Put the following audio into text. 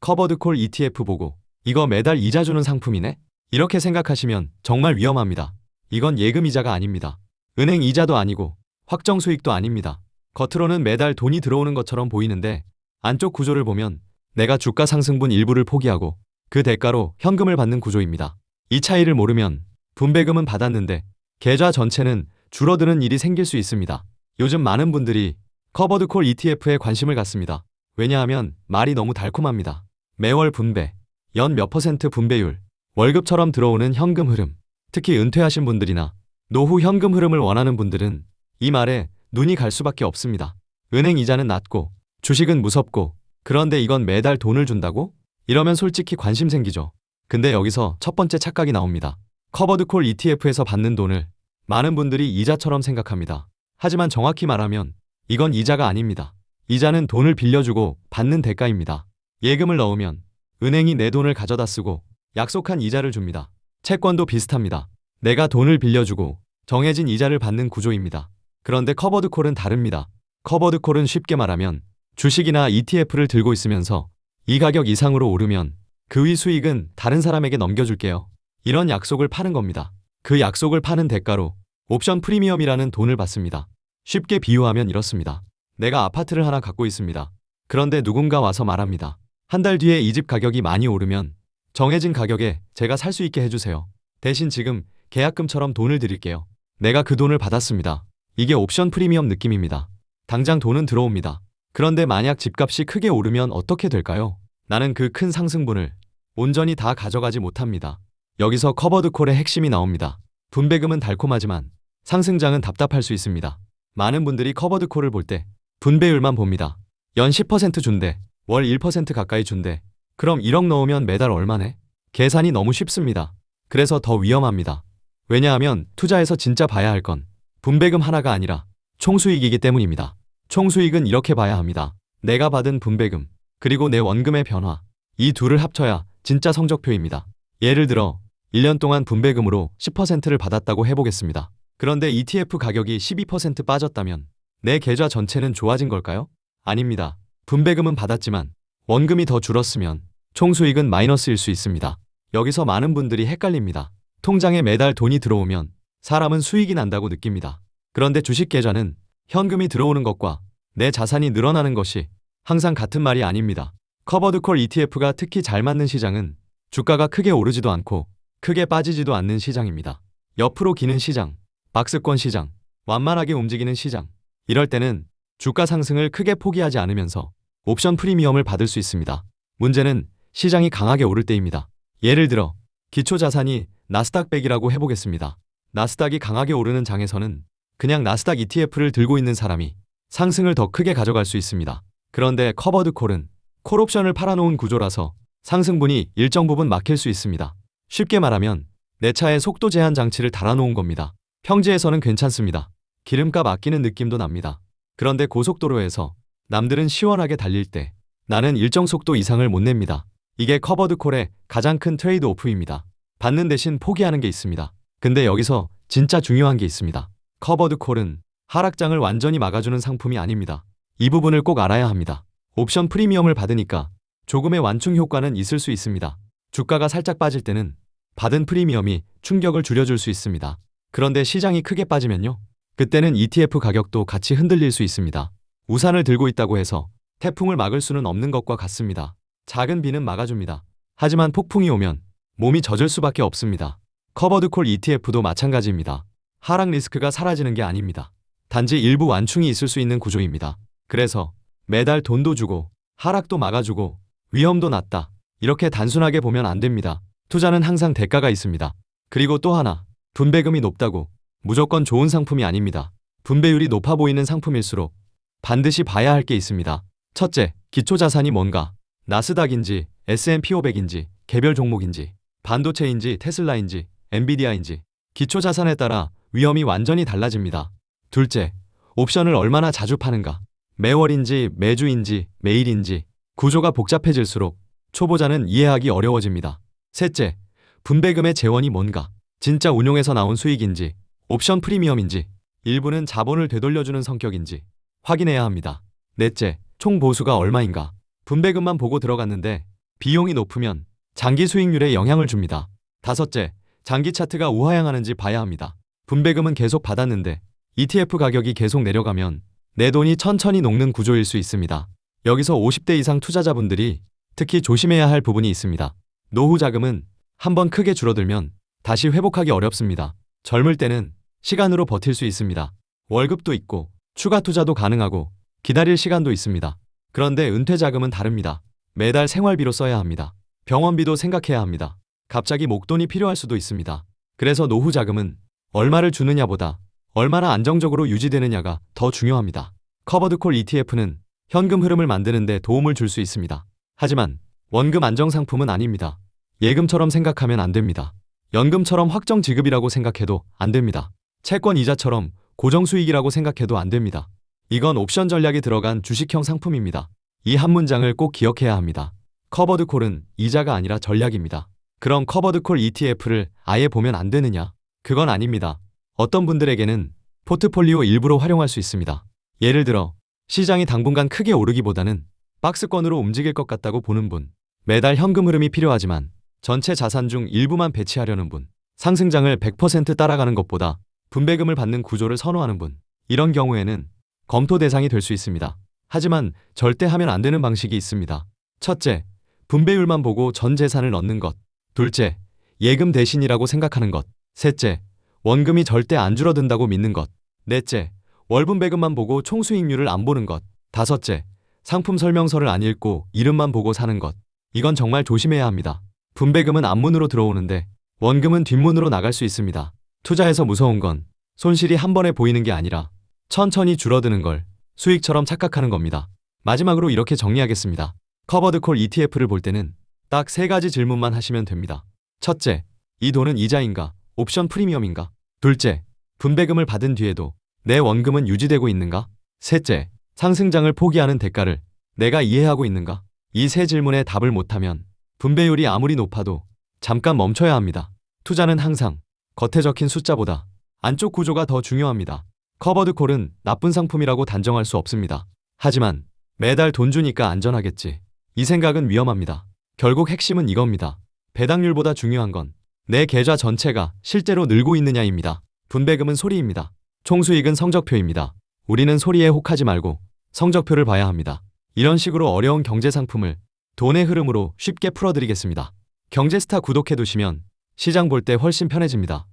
커버드콜 ETF 보고 이거 매달 이자 주는 상품이네? 이렇게 생각하시면 정말 위험합니다. 이건 예금 이자가 아닙니다. 은행 이자도 아니고 확정 수익도 아닙니다. 겉으로는 매달 돈이 들어오는 것처럼 보이는데 안쪽 구조를 보면 내가 주가 상승분 일부를 포기하고 그 대가로 현금을 받는 구조입니다. 이 차이를 모르면 분배금은 받았는데 계좌 전체는 줄어드는 일이 생길 수 있습니다. 요즘 많은 분들이 커버드콜 ETF에 관심을 갖습니다. 왜냐하면 말이 너무 달콤합니다. 매월 분배, 연 몇 퍼센트 분배율, 월급처럼 들어오는 현금 흐름, 특히 은퇴하신 분들이나 노후 현금 흐름을 원하는 분들은 이 말에 눈이 갈 수밖에 없습니다. 은행 이자는 낮고 주식은 무섭고 그런데 이건 매달 돈을 준다고? 이러면 솔직히 관심 생기죠. 근데 여기서 첫 번째 착각이 나옵니다. 커버드콜 ETF에서 받는 돈을 많은 분들이 이자처럼 생각합니다. 하지만 정확히 말하면 이건 이자가 아닙니다. 이자는 돈을 빌려주고 받는 대가입니다. 예금을 넣으면 은행이 내 돈을 가져다 쓰고 약속한 이자를 줍니다. 채권도 비슷합니다. 내가 돈을 빌려주고 정해진 이자를 받는 구조입니다. 그런데 커버드콜은 다릅니다. 커버드콜은 쉽게 말하면 주식이나 ETF를 들고 있으면서 이 가격 이상으로 오르면 그 위 수익은 다른 사람에게 넘겨줄게요. 이런 약속을 파는 겁니다. 그 약속을 파는 대가로 옵션 프리미엄이라는 돈을 받습니다. 쉽게 비유하면 이렇습니다. 내가 아파트를 하나 갖고 있습니다. 그런데 누군가 와서 말합니다. 한 달 뒤에 이 집 가격이 많이 오르면 정해진 가격에 제가 살 수 있게 해주세요. 대신 지금 계약금처럼 돈을 드릴게요. 내가 그 돈을 받았습니다. 이게 옵션 프리미엄 느낌입니다. 당장 돈은 들어옵니다. 그런데 만약 집값이 크게 오르면 어떻게 될까요? 나는 그 큰 상승분을 온전히 다 가져가지 못합니다. 여기서 커버드콜의 핵심이 나옵니다. 분배금은 달콤하지만 상승장은 답답할 수 있습니다. 많은 분들이 커버드콜을 볼 때 분배율만 봅니다. 연 10% 준대, 월 1% 가까이 준대. 그럼 1억 넣으면 매달 얼마네? 계산이 너무 쉽습니다. 그래서 더 위험합니다. 왜냐하면 투자에서 진짜 봐야 할 건 분배금 하나가 아니라 총수익이기 때문입니다. 총수익은 이렇게 봐야 합니다. 내가 받은 분배금, 그리고 내 원금의 변화. 이 둘을 합쳐야 진짜 성적표입니다. 예를 들어 1년 동안 분배금으로 10%를 받았다고 해보겠습니다. 그런데 ETF 가격이 12% 빠졌다면 내 계좌 전체는 좋아진 걸까요? 아닙니다. 분배금은 받았지만 원금이 더 줄었으면 총수익은 마이너스일 수 있습니다. 여기서 많은 분들이 헷갈립니다. 통장에 매달 돈이 들어오면 사람은 수익이 난다고 느낍니다. 그런데 주식 계좌는 현금이 들어오는 것과 내 자산이 늘어나는 것이 항상 같은 말이 아닙니다. 커버드콜 ETF가 특히 잘 맞는 시장은 주가가 크게 오르지도 않고 크게 빠지지도 않는 시장입니다. 옆으로 기는 시장, 박스권 시장, 완만하게 움직이는 시장. 이럴 때는 주가 상승을 크게 포기하지 않으면서 옵션 프리미엄을 받을 수 있습니다. 문제는 시장이 강하게 오를 때입니다. 예를 들어 기초자산이 나스닥 100이라고 해보겠습니다. 나스닥이 강하게 오르는 장에서는 그냥 나스닥 ETF를 들고 있는 사람이 상승을 더 크게 가져갈 수 있습니다. 그런데 커버드콜은 콜옵션을 팔아놓은 구조라서 상승분이 일정 부분 막힐 수 있습니다. 쉽게 말하면 내 차에 속도 제한 장치를 달아놓은 겁니다. 평지에서는 괜찮습니다. 기름값 아끼는 느낌도 납니다. 그런데 고속도로에서 남들은 시원하게 달릴 때 나는 일정 속도 이상을 못 냅니다. 이게 커버드콜의 가장 큰 트레이드 오프입니다. 받는 대신 포기하는 게 있습니다. 근데 여기서 진짜 중요한 게 있습니다. 커버드콜은 하락장을 완전히 막아주는 상품이 아닙니다. 이 부분을 꼭 알아야 합니다. 옵션 프리미엄을 받으니까 조금의 완충 효과는 있을 수 있습니다. 주가가 살짝 빠질 때는 받은 프리미엄이 충격을 줄여줄 수 있습니다. 그런데 시장이 크게 빠지면요? 그때는 ETF 가격도 같이 흔들릴 수 있습니다. 우산을 들고 있다고 해서 태풍을 막을 수는 없는 것과 같습니다. 작은 비는 막아줍니다. 하지만 폭풍이 오면 몸이 젖을 수밖에 없습니다. 커버드콜 ETF도 마찬가지입니다. 하락 리스크가 사라지는 게 아닙니다. 단지 일부 완충이 있을 수 있는 구조입니다. 그래서 매달 돈도 주고 하락도 막아주고 위험도 낮다. 이렇게 단순하게 보면 안 됩니다. 투자는 항상 대가가 있습니다. 그리고 또 하나, 분배금이 높다고 무조건 좋은 상품이 아닙니다. 분배율이 높아 보이는 상품일수록 반드시 봐야 할 게 있습니다. 첫째, 기초자산이 뭔가? 나스닥인지 S&P 500인지 개별 종목인지 반도체인지 테슬라인지 엔비디아인지 기초자산에 따라 위험이 완전히 달라집니다. 둘째, 옵션을 얼마나 자주 파는가? 매월인지 매주인지 매일인지 구조가 복잡해질수록 초보자는 이해하기 어려워집니다. 셋째, 분배금의 재원이 뭔가? 진짜 운용에서 나온 수익인지 옵션 프리미엄인지 일부는 자본을 되돌려주는 성격인지 확인해야 합니다. 넷째, 총 보수가 얼마인가? 분배금만 보고 들어갔는데 비용이 높으면 장기 수익률에 영향을 줍니다. 다섯째, 장기 차트가 우하향하는지 봐야 합니다. 분배금은 계속 받았는데 ETF 가격이 계속 내려가면 내 돈이 천천히 녹는 구조일 수 있습니다. 여기서 50대 이상 투자자분들이 특히 조심해야 할 부분이 있습니다. 노후 자금은 한번 크게 줄어들면 다시 회복하기 어렵습니다. 젊을 때는 시간으로 버틸 수 있습니다. 월급도 있고 추가 투자도 가능하고 기다릴 시간도 있습니다. 그런데 은퇴 자금은 다릅니다. 매달 생활비로 써야 합니다. 병원비도 생각해야 합니다. 갑자기 목돈이 필요할 수도 있습니다. 그래서 노후 자금은 얼마를 주느냐보다 얼마나 안정적으로 유지되느냐가 더 중요합니다. 커버드콜 ETF는 현금 흐름을 만드는 데 도움을 줄 수 있습니다. 하지만 원금 안정 상품은 아닙니다. 예금처럼 생각하면 안 됩니다. 연금처럼 확정 지급이라고 생각해도 안 됩니다. 채권 이자처럼 고정 수익이라고 생각해도 안 됩니다. 이건 옵션 전략이 들어간 주식형 상품입니다. 이 한 문장을 꼭 기억해야 합니다. 커버드콜은 이자가 아니라 전략입니다. 그럼 커버드콜 ETF를 아예 보면 안 되느냐? 그건 아닙니다. 어떤 분들에게는 포트폴리오 일부로 활용할 수 있습니다. 예를 들어 시장이 당분간 크게 오르기보다는 박스권으로 움직일 것 같다고 보는 분, 매달 현금 흐름이 필요하지만 전체 자산 중 일부만 배치하려는 분, 상승장을 100% 따라가는 것보다 분배금을 받는 구조를 선호하는 분, 이런 경우에는 검토 대상이 될 수 있습니다. 하지만 절대 하면 안 되는 방식이 있습니다. 첫째, 분배율만 보고 전 재산을 넣는 것. 둘째, 예금 대신이라고 생각하는 것. 셋째, 원금이 절대 안 줄어든다고 믿는 것. 넷째, 월분배금만 보고 총수익률을 안 보는 것. 다섯째, 상품 설명서를 안 읽고 이름만 보고 사는 것. 이건 정말 조심해야 합니다. 분배금은 앞문으로 들어오는데 원금은 뒷문으로 나갈 수 있습니다. 투자에서 무서운 건 손실이 한 번에 보이는 게 아니라 천천히 줄어드는 걸 수익처럼 착각하는 겁니다. 마지막으로 이렇게 정리하겠습니다. 커버드콜 ETF를 볼 때는 딱 세 가지 질문만 하시면 됩니다. 첫째, 이 돈은 이자인가? 옵션 프리미엄인가? 둘째, 분배금을 받은 뒤에도 내 원금은 유지되고 있는가? 셋째, 상승장을 포기하는 대가를 내가 이해하고 있는가? 이 세 질문에 답을 못하면 분배율이 아무리 높아도 잠깐 멈춰야 합니다. 투자는 항상 겉에 적힌 숫자보다 안쪽 구조가 더 중요합니다. 커버드콜은 나쁜 상품이라고 단정할 수 없습니다. 하지만 매달 돈 주니까 안전하겠지. 이 생각은 위험합니다. 결국 핵심은 이겁니다. 배당률보다 중요한 건 내 계좌 전체가 실제로 늘고 있느냐입니다. 분배금은 소리입니다. 총수익은 성적표입니다. 우리는 소리에 혹하지 말고 성적표를 봐야 합니다. 이런 식으로 어려운 경제 상품을 돈의 흐름으로 쉽게 풀어드리겠습니다. 경제스타 구독해두시면 시장 볼 때 훨씬 편해집니다.